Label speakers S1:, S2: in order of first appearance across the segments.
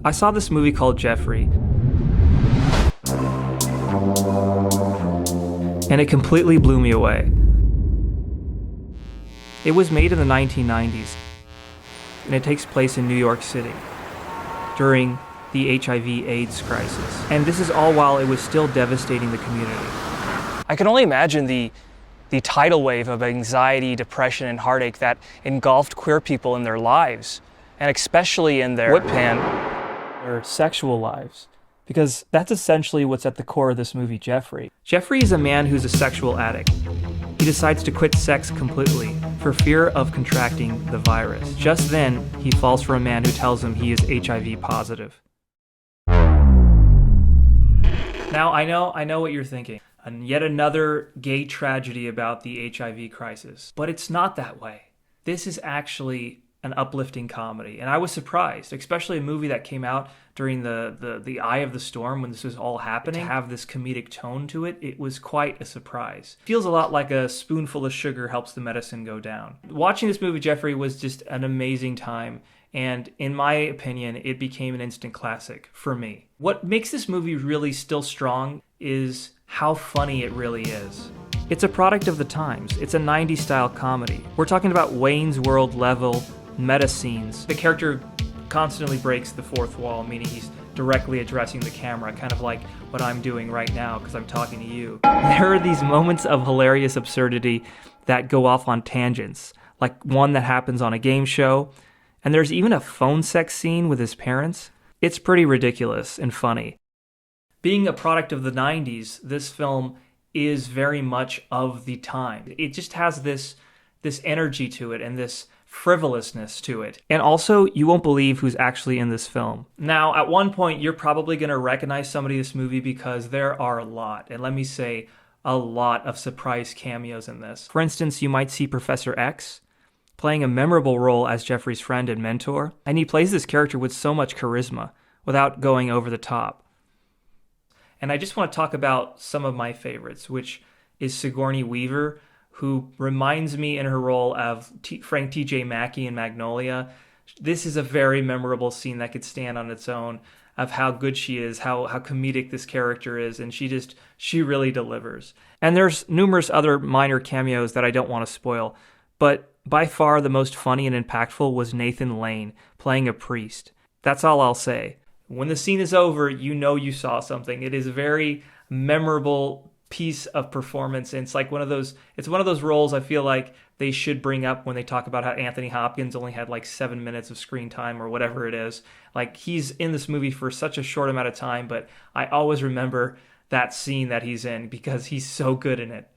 S1: I saw this movie called Jeffrey, and it completely blew me away. It was made in the 1990s, and it takes place in New York City during the HIV/AIDS crisis. And this is all while it was still devastating the community.
S2: I can only imagine the tidal wave of anxiety, depression, and heartache that engulfed queer people in their lives, and especially in their
S1: their sexual lives. Because that's essentially what's at the core of this movie, Jeffrey. Jeffrey is a man who's a sexual addict. He decides to quit sex completely for fear of contracting the virus. Just then, he falls for a man who tells him he is HIV positive. Now, I know what you're thinking. And yet another gay tragedy about the HIV crisis. But it's not that way. This is actually an uplifting comedy. And I was surprised, especially a movie that came out during the eye of the storm when this was all happening. To have this comedic tone to it, it was quite a surprise. It feels a lot like a spoonful of sugar helps the medicine go down. Watching this movie, Jeffrey, was just an amazing time. And in my opinion, it became an instant classic for me. What makes this movie really still strong is how funny it really is. It's a product of the times. It's a 90s style comedy. We're talking about Wayne's World level meta scenes. The character constantly breaks the fourth wall, meaning he's directly addressing the camera, kind of like what I'm doing right now because I'm talking to you. There are these moments of hilarious absurdity that go off on tangents, like one that happens on a game show, and there's even a phone sex scene with his parents. It's pretty ridiculous and funny. Being a product of the 90s, this film is very much of the time. It just has this energy to it and this frivolousness to it. And also, you won't believe who's actually in this film. Now, at one point, you're probably going to recognize somebody in this movie because there are a lot, and let me say, a lot of surprise cameos in this. For instance, you might see Professor X playing a memorable role as Jeffrey's friend and mentor, and he plays this character with so much charisma without going over the top. And I just want to talk about some of my favorites, which is Sigourney Weaver, who reminds me in her role of Frank T.J. Mackey in Magnolia. This is a very memorable scene that could stand on its own of how good she is, how comedic this character is, and she really delivers. And there's numerous other minor cameos that I don't want to spoil, but by far the most funny and impactful was Nathan Lane playing a priest. That's all I'll say. When the scene is over, you know you saw something. It is a very memorable piece of performance, and it's one of those roles I feel like they should bring up when they talk about how Anthony Hopkins only had like 7 minutes of screen time or whatever it is. Like, he's in this movie for such a short amount of time, but I always remember that scene that he's in because he's so good in it.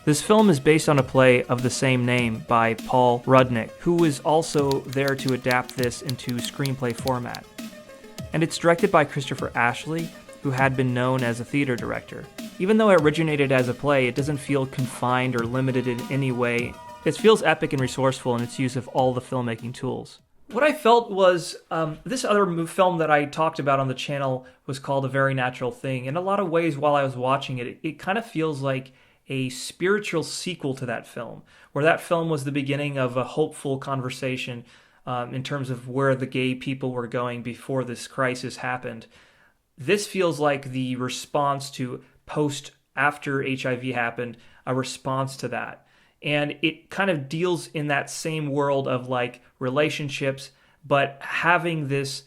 S1: This film is based on a play of the same name by Paul Rudnick, who was also there to adapt this into screenplay format. And it's directed by Christopher Ashley, who had been known as a theater director. Even though it originated as a play, it doesn't feel confined or limited in any way. It feels epic and resourceful in its use of all the filmmaking tools. What I felt was, this other film that I talked about on the channel was called A Very Natural Thing. In a lot of ways, while I was watching it, it kind of feels like a spiritual sequel to that film, where that film was the beginning of a hopeful conversation in terms of where the gay people were going before this crisis happened. This feels like the response to after HIV happened, a response to that. And it kind of deals in that same world of like relationships, but having this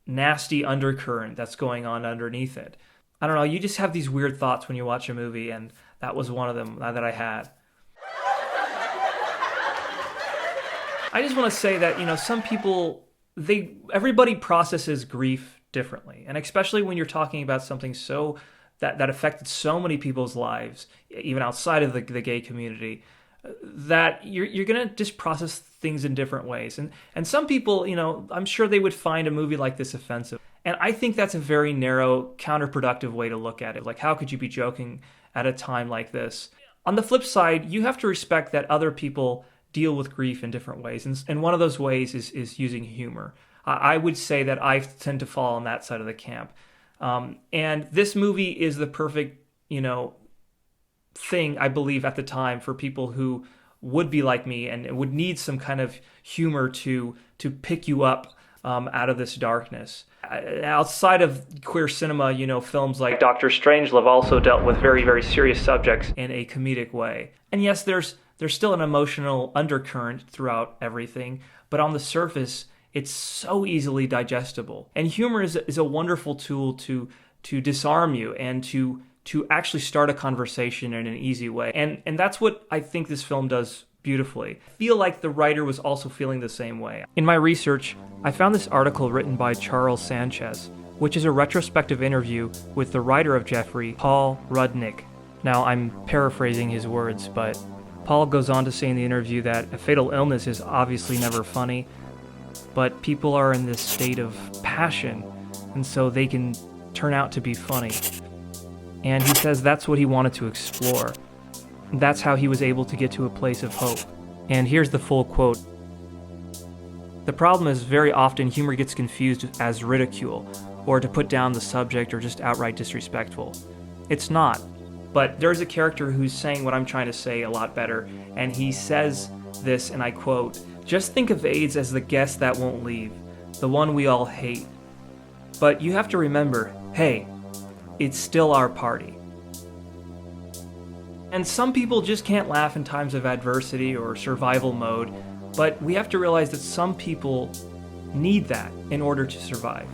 S1: nasty undercurrent that's going on underneath it. I don't know, you just have these weird thoughts when you watch a movie, and that was one of them that I had. I just want to say that, some people, everybody processes grief differently. And especially when you're talking about something so that affected so many people's lives, even outside of the gay community, that you're going to just process things in different ways. And some people, I'm sure they would find a movie like this offensive. And I think that's a very narrow, counterproductive way to look at it. Like, how could you be joking at a time like this? On the flip side, you have to respect that other people deal with grief in different ways. And one of those ways is using humor. I would say that I tend to fall on that side of the camp. And this movie is the perfect, thing, I believe, at the time for people who would be like me and would need some kind of humor to pick you up out of this darkness. Outside of queer cinema, films like Doctor Strangelove also dealt with very, very serious subjects in a comedic way. And yes, there's still an emotional undercurrent throughout everything, but on the surface, it's so easily digestible. And humor is a wonderful tool to disarm you and to actually start a conversation in an easy way. And that's what I think this film does beautifully. I feel like the writer was also feeling the same way. In my research, I found this article written by Charles Sanchez, which is a retrospective interview with the writer of Jeffrey, Paul Rudnick. Now, I'm paraphrasing his words, but Paul goes on to say in the interview that a fatal illness is obviously never funny, but people are in this state of passion, and so they can turn out to be funny. And he says that's what he wanted to explore. That's how he was able to get to a place of hope. And here's the full quote. "The problem is very often humor gets confused as ridicule, or to put down the subject, or just outright disrespectful. It's not. But there's a character who's saying what I'm trying to say a lot better, and he says this, and I quote, 'Just think of AIDS as the guest that won't leave, the one we all hate. But you have to remember, hey, it's still our party.' And some people just can't laugh in times of adversity or survival mode, but we have to realize that some people need that in order to survive.